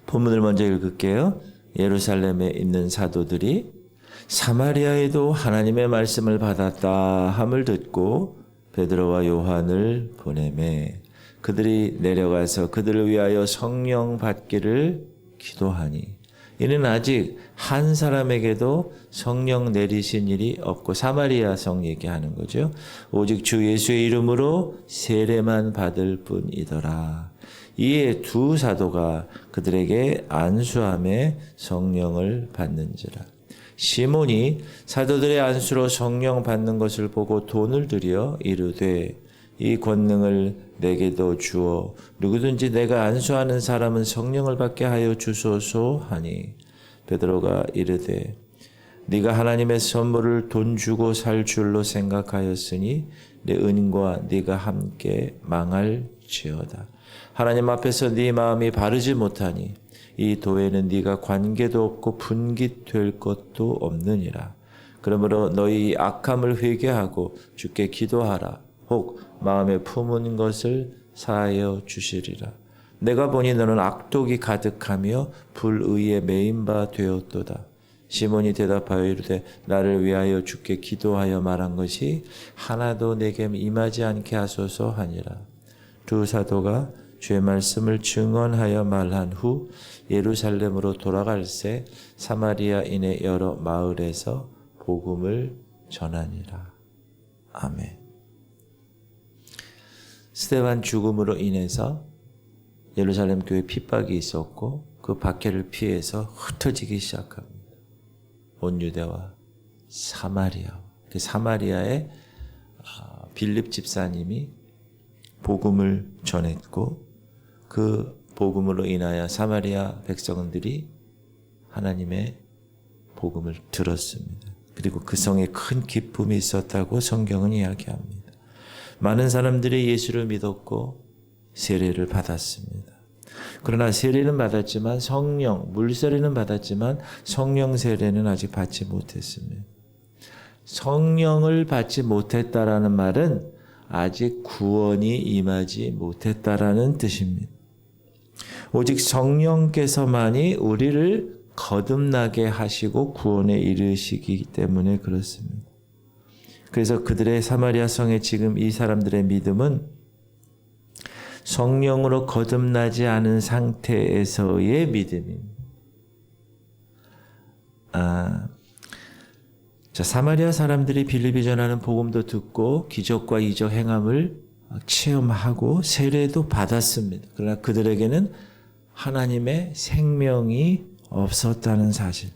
본문을 먼저 읽을게요. 예루살렘에 있는 사도들이 사마리아에도 하나님의 말씀을 받았다 함을 듣고 베드로와 요한을 보내매 그들이 내려가서 그들을 위하여 성령 받기를 기도하니 이는 아직 한 사람에게도 성령 내리신 일이 없고 사마리아 성 얘기하는 거죠. 오직 주 예수의 이름으로 세례만 받을 뿐이더라. 이에 두 사도가 그들에게 안수함에 성령을 받는지라. 시몬이 사도들의 안수로 성령 받는 것을 보고 돈을 들여 이르되 이 권능을 내게도 주어 누구든지 내가 안수하는 사람은 성령을 받게 하여 주소서 하니 베드로가 이르되 네가 하나님의 선물을 돈 주고 살 줄로 생각하였으니 내 은과 네가 함께 망할지어다. 하나님 앞에서 네 마음이 바르지 못하니 이 도에는 네가 관계도 없고 분깃될 것도 없느니라. 그러므로 너희 악함을 회개하고 주께 기도하라. 혹 마음에 품은 것을 사하여 주시리라. 내가 보니 너는 악독이 가득하며 불의에 매인 바 되었도다. 시몬이 대답하여 이르되 나를 위하여 주께 기도하여 말한 것이 하나도 내게 임하지 않게 하소서 하니라. 두 사도가 주의 말씀을 증언하여 말한 후 예루살렘으로 돌아갈새 사마리아인의 여러 마을에서 복음을 전하니라. 아멘. 스데반 죽음으로 인해서 예루살렘 교회 핍박이 있었고 그 박해를 피해서 흩어지기 시작합니다. 온 유대와 사마리아. 그 사마리아에 빌립 집사님이 복음을 전했고 그 복음으로 인하여 사마리아 백성들이 하나님의 복음을 들었습니다. 그리고 그 성에 큰 기쁨이 있었다고 성경은 이야기합니다. 많은 사람들이 예수를 믿었고 세례를 받았습니다. 그러나 세례는 받았지만 물세례는 받았지만 성령 세례는 아직 받지 못했습니다. 성령을 받지 못했다라는 말은 아직 구원이 임하지 못했다라는 뜻입니다. 오직 성령께서만이 우리를 거듭나게 하시고 구원에 이르시기 때문에 그렇습니다. 그래서 그들의 사마리아 성에 지금 이 사람들의 믿음은 성령으로 거듭나지 않은 상태에서의 믿음입니다. 사마리아 사람들이 빌립이 전하는 복음도 듣고 기적과 이적 행함을 체험하고 세례도 받았습니다. 그러나 그들에게는 하나님의 생명이 없었다는 사실.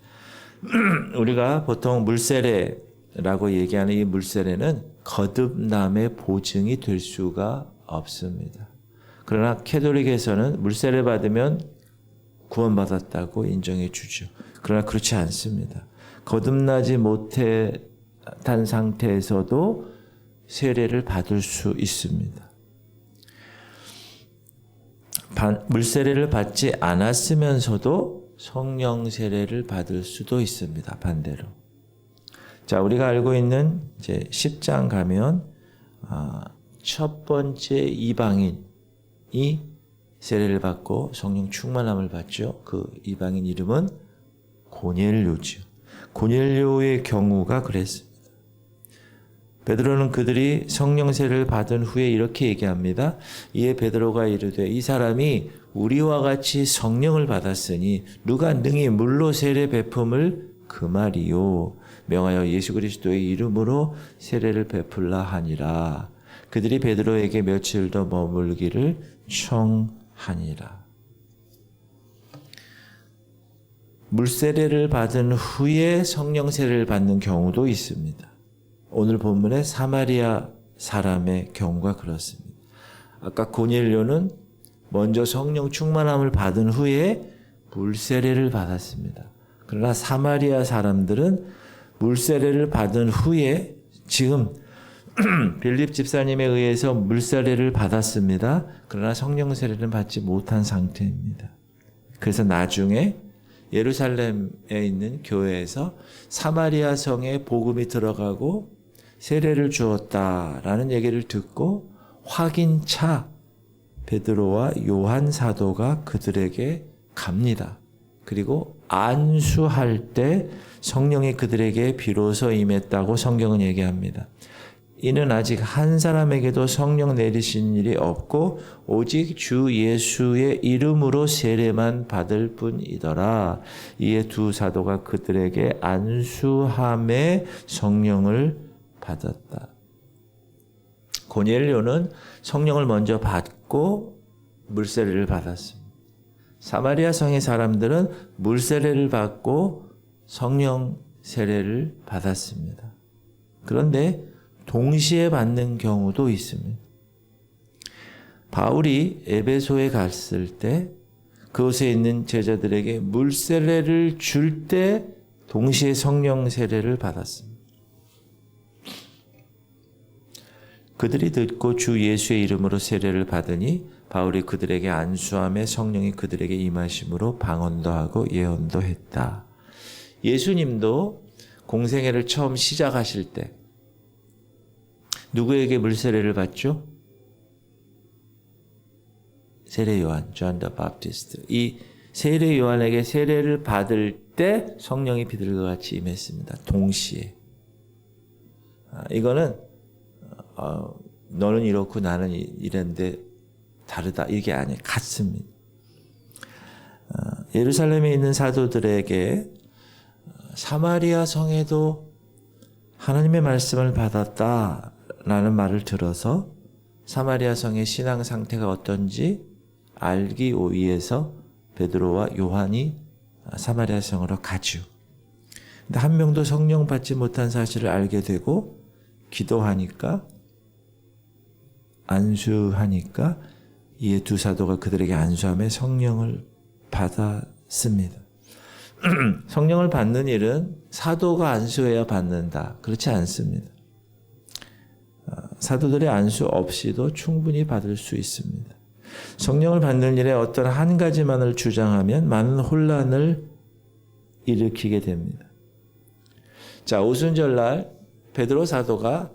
우리가 보통 물세례라고 얘기하는 이 물세례는 거듭남의 보증이 될 수가 없습니다. 그러나 캐톨릭에서는 물세례 받으면 구원받았다고 인정해 주죠. 그러나 그렇지 않습니다. 거듭나지 못한 상태에서도 세례를 받을 수 있습니다. 물세례를 받지 않았으면서도 성령 세례를 받을 수도 있습니다. 반대로. 자, 우리가 알고 있는 이제 10장 가면 첫 번째 이방인이 세례를 받고 성령 충만함을 받죠. 그 이방인 이름은 고넬료죠. 고넬료의 경우가 그랬습니다. 베드로는 그들이 성령 세례를 받은 후에 이렇게 얘기합니다. 이에 베드로가 이르되 이 사람이 우리와 같이 성령을 받았으니 누가 능히 물로 세례 베품을 금하리요 명하여 예수 그리스도의 이름으로 세례를 베풀라 하니라. 그들이 베드로에게 며칠 더 머물기를 청하니라. 물세례를 받은 후에 성령 세례를 받는 경우도 있습니다. 오늘 본문의 사마리아 사람의 경우가 그렇습니다. 아까 고넬료는 먼저 성령 충만함을 받은 후에 물세례를 받았습니다. 그러나 사마리아 사람들은 물세례를 받은 후에 지금 빌립 집사님에 의해서 물세례를 받았습니다. 그러나 성령 세례는 받지 못한 상태입니다. 그래서 나중에 예루살렘에 있는 교회에서 사마리아 성에 복음이 들어가고 세례를 주었다라는 얘기를 듣고 확인차 베드로와 요한 사도가 그들에게 갑니다. 그리고 안수할 때 성령이 그들에게 비로소 임했다고 성경은 얘기합니다. 이는 아직 한 사람에게도 성령 내리신 일이 없고 오직 주 예수의 이름으로 세례만 받을 뿐이더라. 이에 두 사도가 그들에게 안수함에 성령을 받았다. 고넬료는 성령을 먼저 받고 물세례를 받았습니다. 사마리아 성의 사람들은 물세례를 받고 성령 세례를 받았습니다. 그런데 동시에 받는 경우도 있습니다. 바울이 에베소에 갔을 때 그곳에 있는 제자들에게 물세례를 줄 때 동시에 성령 세례를 받았습니다. 그들이 듣고 주 예수의 이름으로 세례를 받으니 바울이 그들에게 안수함에 성령이 그들에게 임하심으로 방언도 하고 예언도 했다. 예수님도 공생애를 처음 시작하실 때 누구에게 물세례를 받죠? 세례 요한, 존 더 바프티스트. 이 세례 요한에게 세례를 받을 때 성령이 비둘기와 같이 임했습니다. 동시에. 이거는 너는 이렇고 나는 이랬는데 다르다. 이게 아니에요. 같습니다. 예루살렘에 있는 사도들에게 사마리아 성에도 하나님의 말씀을 받았다라는 말을 들어서 사마리아 성의 신앙 상태가 어떤지 알기 위해서 베드로와 요한이 사마리아 성으로 가죠. 근데 한 명도 성령 받지 못한 사실을 알게 되고 기도하니까 안수하니까 이에 두 사도가 그들에게 안수함에 성령을 받았습니다. 성령을 받는 일은 사도가 안수해야 받는다. 그렇지 않습니다. 사도들의 안수 없이도 충분히 받을 수 있습니다. 성령을 받는 일에 어떤 한 가지만을 주장하면 많은 혼란을 일으키게 됩니다. 자, 오순절날 베드로 사도가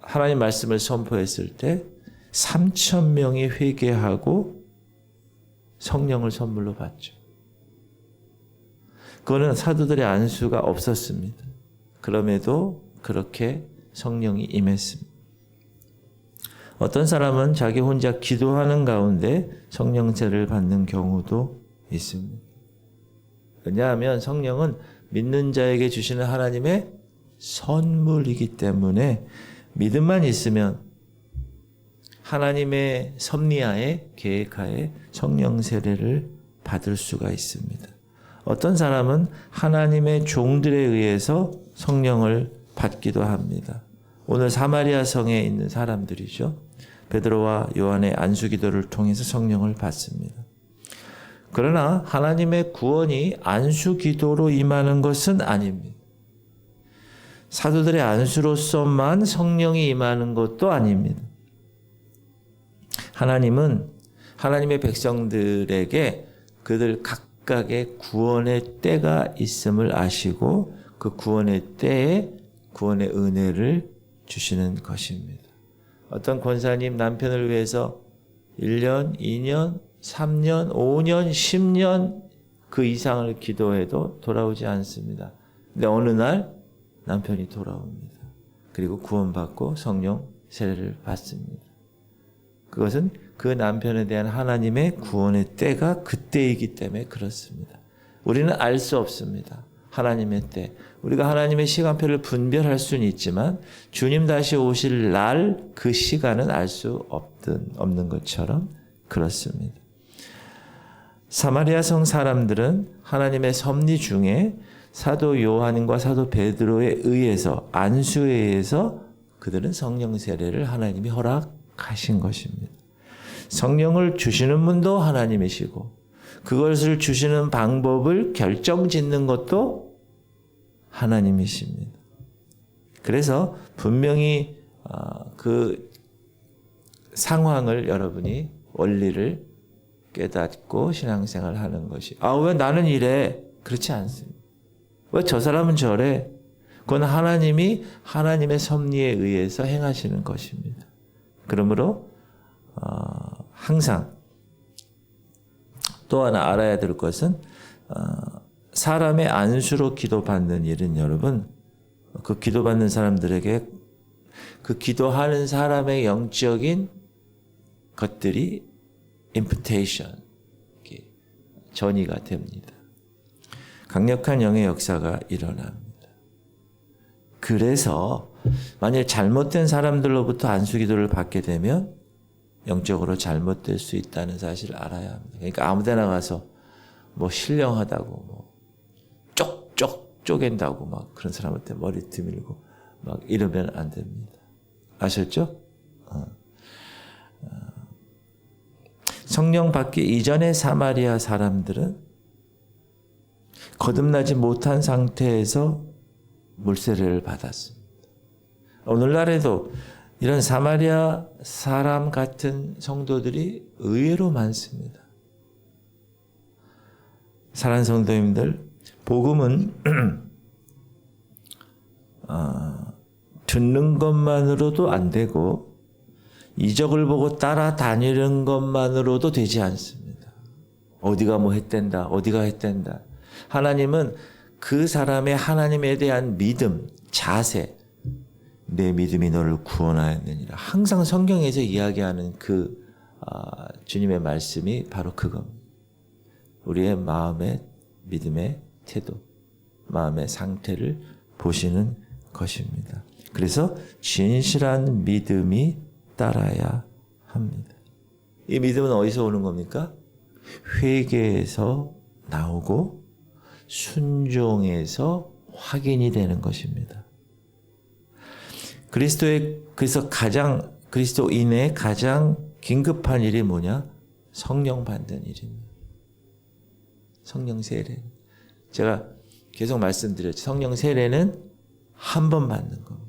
하나님 말씀을 선포했을 때 3,000명이 회개하고 성령을 선물로 받죠. 그거는 사도들의 안수가 없었습니다. 그럼에도 그렇게 성령이 임했습니다. 어떤 사람은 자기 혼자 기도하는 가운데 성령세를 받는 경우도 있습니다. 왜냐하면 성령은 믿는 자에게 주시는 하나님의 선물이기 때문에 믿음만 있으면 하나님의 섭리하에 계획하에 성령 세례를 받을 수가 있습니다. 어떤 사람은 하나님의 종들에 의해서 성령을 받기도 합니다. 오늘 사마리아 성에 있는 사람들이죠. 베드로와 요한의 안수 기도를 통해서 성령을 받습니다. 그러나 하나님의 구원이 안수 기도로 임하는 것은 아닙니다. 사도들의 안수로서만 성령이 임하는 것도 아닙니다. 하나님은 하나님의 백성들에게 그들 각각의 구원의 때가 있음을 아시고 그 구원의 때에 구원의 은혜를 주시는 것입니다. 어떤 권사님 남편을 위해서 1년, 2년, 3년, 5년, 10년 그 이상을 기도해도 돌아오지 않습니다. 근데 어느 날 남편이 돌아옵니다. 그리고 구원받고 성령 세례를 받습니다. 그것은 그 남편에 대한 하나님의 구원의 때가 그때이기 때문에 그렇습니다. 우리는 알 수 없습니다. 하나님의 때. 우리가 하나님의 시간표를 분별할 수는 있지만 주님 다시 오실 날 그 시간은 알 수 없는 것처럼 그렇습니다. 사마리아 성 사람들은 하나님의 섭리 중에 사도 요한과 사도 베드로에 의해서 안수에 의해서 그들은 성령 세례를 하나님이 허락하신 것입니다. 성령을 주시는 분도 하나님이시고 그것을 주시는 방법을 결정짓는 것도 하나님이십니다. 그래서 분명히 그 상황을 여러분이 원리를 깨닫고 신앙생활을 하는 것이 왜 나는 이래? 그렇지 않습니다. 왜 저 사람은 저래? 그건 하나님이 하나님의 섭리에 의해서 행하시는 것입니다. 그러므로 항상 또 하나 알아야 될 것은 사람의 안수로 기도받는 일은 여러분 그 기도받는 사람들에게 그 기도하는 사람의 영적인 것들이 imputation, 전이가 됩니다. 강력한 영의 역사가 일어납니다. 그래서 만일 잘못된 사람들로부터 안수기도를 받게 되면 영적으로 잘못될 수 있다는 사실을 알아야 합니다. 그러니까 아무데나 가서 뭐 신령하다고 뭐 쪽쪽 쪼갠다고 막 그런 사람한테 머리 드밀고 막 이러면 안 됩니다. 아셨죠? 성령 받기 이전의 사마리아 사람들은 거듭나지 못한 상태에서 물세례를 받았습니다. 오늘날에도 이런 사마리아 사람 같은 성도들이 의외로 많습니다. 사랑하는 성도님들, 복음은 듣는 것만으로도 안 되고 이적을 보고 따라다니는 것만으로도 되지 않습니다. 어디가 뭐 했댄다, 어디가 했댄다. 하나님은 그 사람의 하나님에 대한 믿음, 자세, 내 믿음이 너를 구원하였느니라. 항상 성경에서 이야기하는 그 주님의 말씀이 바로 그겁니다. 우리의 마음의 믿음의 태도, 마음의 상태를 보시는 것입니다. 그래서 진실한 믿음이 따라야 합니다. 이 믿음은 어디서 오는 겁니까? 회개에서 나오고 순종에서 확인이 되는 것입니다. 그래서 그리스도인의 가장 긴급한 일이 뭐냐? 성령 받는 일입니다. 성령 세례. 제가 계속 말씀드렸죠. 성령 세례는 한 번 받는 겁니다.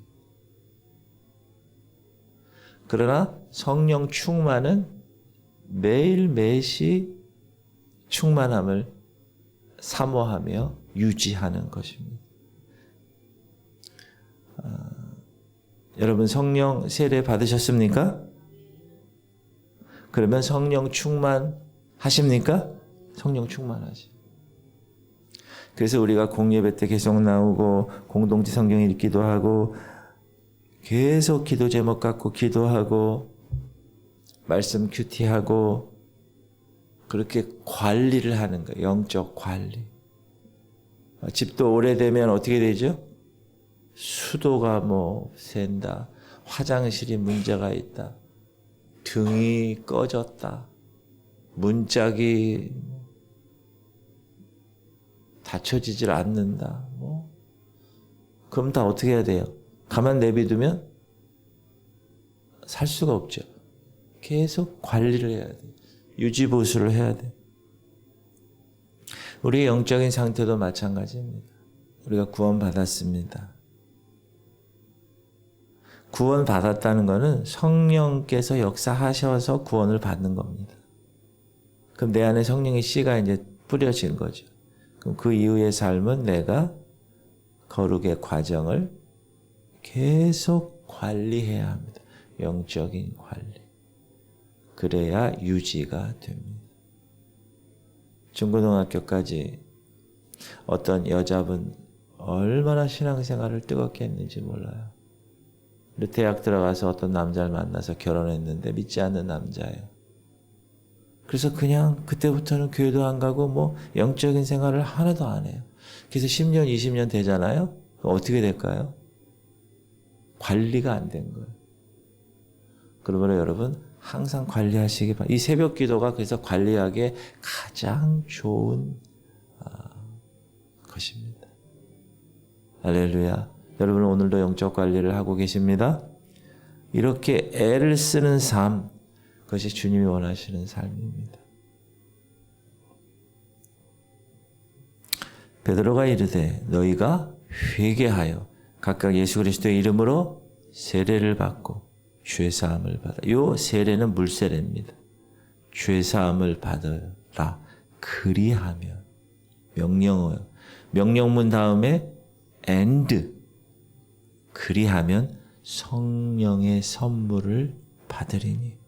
그러나 성령 충만은 매일 매시 충만함을 사모하며 유지하는 것입니다. 여러분 성령 세례 받으셨습니까? 그러면 성령 충만하십니까? 성령 충만하시. 그래서 우리가 공예배 때 계속 나오고 공동체 성경 읽기도 하고 계속 기도 제목 갖고 기도하고 말씀 큐티하고 그렇게 관리를 하는 거예요. 영적 관리. 집도 오래되면 어떻게 되죠? 수도가 뭐 샌다. 화장실이 문제가 있다. 등이 꺼졌다. 문짝이 닫혀지질 않는다. 뭐. 그럼 다 어떻게 해야 돼요? 가만 내비두면 살 수가 없죠. 계속 관리를 해야 돼요. 유지보수를 해야 돼요. 우리의 영적인 상태도 마찬가지입니다. 우리가 구원받았습니다. 구원받았다는 것은 성령께서 역사하셔서 구원을 받는 겁니다. 그럼 내 안에 성령의 씨가 이제 뿌려진 거죠. 그럼 그 이후의 삶은 내가 거룩의 과정을 계속 관리해야 합니다. 영적인 관리. 그래야 유지가 됩니다. 중고등학교까지 어떤 여자분 얼마나 신앙생활을 뜨겁게 했는지 몰라요. 근데 대학 들어가서 어떤 남자를 만나서 결혼했는데 믿지 않는 남자예요. 그래서 그냥 그때부터는 교회도 안 가고 뭐 영적인 생활을 하나도 안 해요. 그래서 10년, 20년 되잖아요. 어떻게 될까요? 관리가 안 된 거예요. 그러므로 여러분 항상 관리하시기 바랍니다. 이 새벽 기도가 그래서 관리하기에 가장 좋은 것입니다. 할렐루야. 여러분 오늘도 영적 관리를 하고 계십니다. 이렇게 애를 쓰는 삶, 그것이 주님이 원하시는 삶입니다. 베드로가 이르되 너희가 회개하여 각각 예수 그리스도의 이름으로 세례를 받고 죄사함을 받아. 이 세례는 물세례입니다. 죄사함을 받으라. 그리하면 명령어요. 명령문 다음에 and 그리하면 성령의 선물을 받으리니.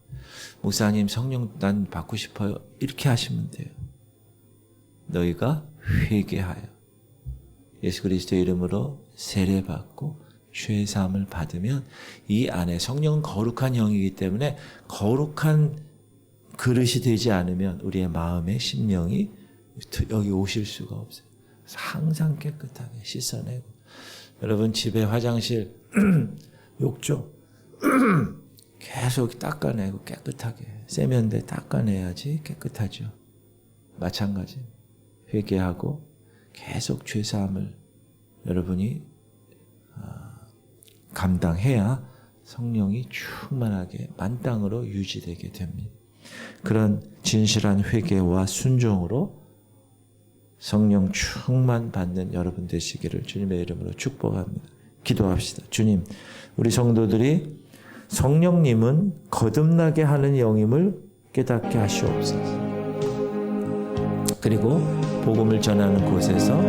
목사님 성령 난 받고 싶어요. 이렇게 하시면 돼요. 너희가 회개하여 예수 그리스도의 이름으로 세례받고 죄 사함을 받으면 이 안에 성령은 거룩한 영이기 때문에 거룩한 그릇이 되지 않으면 우리의 마음의 심령이 여기 오실 수가 없어요. 그래서 항상 깨끗하게 씻어내고 여러분 집에 화장실 욕조 계속 닦아내고 깨끗하게 세면대 닦아내야지 깨끗하죠. 마찬가지 회개하고 계속 죄사함을 여러분이 감당해야 성령이 충만하게 만땅으로 유지되게 됩니다. 그런 진실한 회개와 순종으로 성령 충만 받는 여러분 되시기를 주님의 이름으로 축복합니다. 기도합시다. 주님, 우리 성도들이 성령님은 거듭나게 하는 영임을 깨닫게 하시옵소서. 그리고 복음을 전하는 곳에서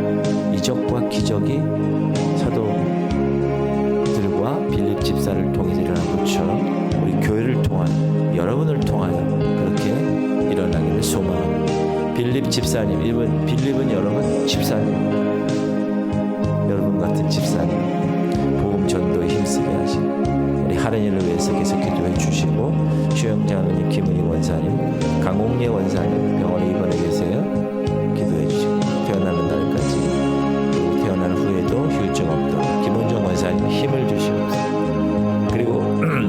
이적과 기적이 사도들과 빌립 집사를 통해서 일어난 것처럼 우리 교회를 통하여 여러분을 통하여 그렇게 일어나기를 소망합니다. 빌립 집사님, 빌립은 여러분 집사님, 여러분 같은 집사님 복음 전도에 힘쓰게 하시고 우리 하른이를 위해서 계속 기도해 주시고 주영장로님, 김은희 원사님, 강옥예 원사님 병원에 입원해 계세요. 기도해 주시고 태어나는 날까지 그리고 태어난 후에도 후유증 없도록 김원정 원사님 힘을 주시옵소서. 그리고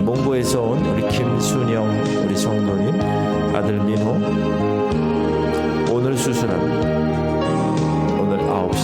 몽고에서 온 우리 김순영 우리 성도님 아들 민호 오늘 수술합니다. 오늘 9시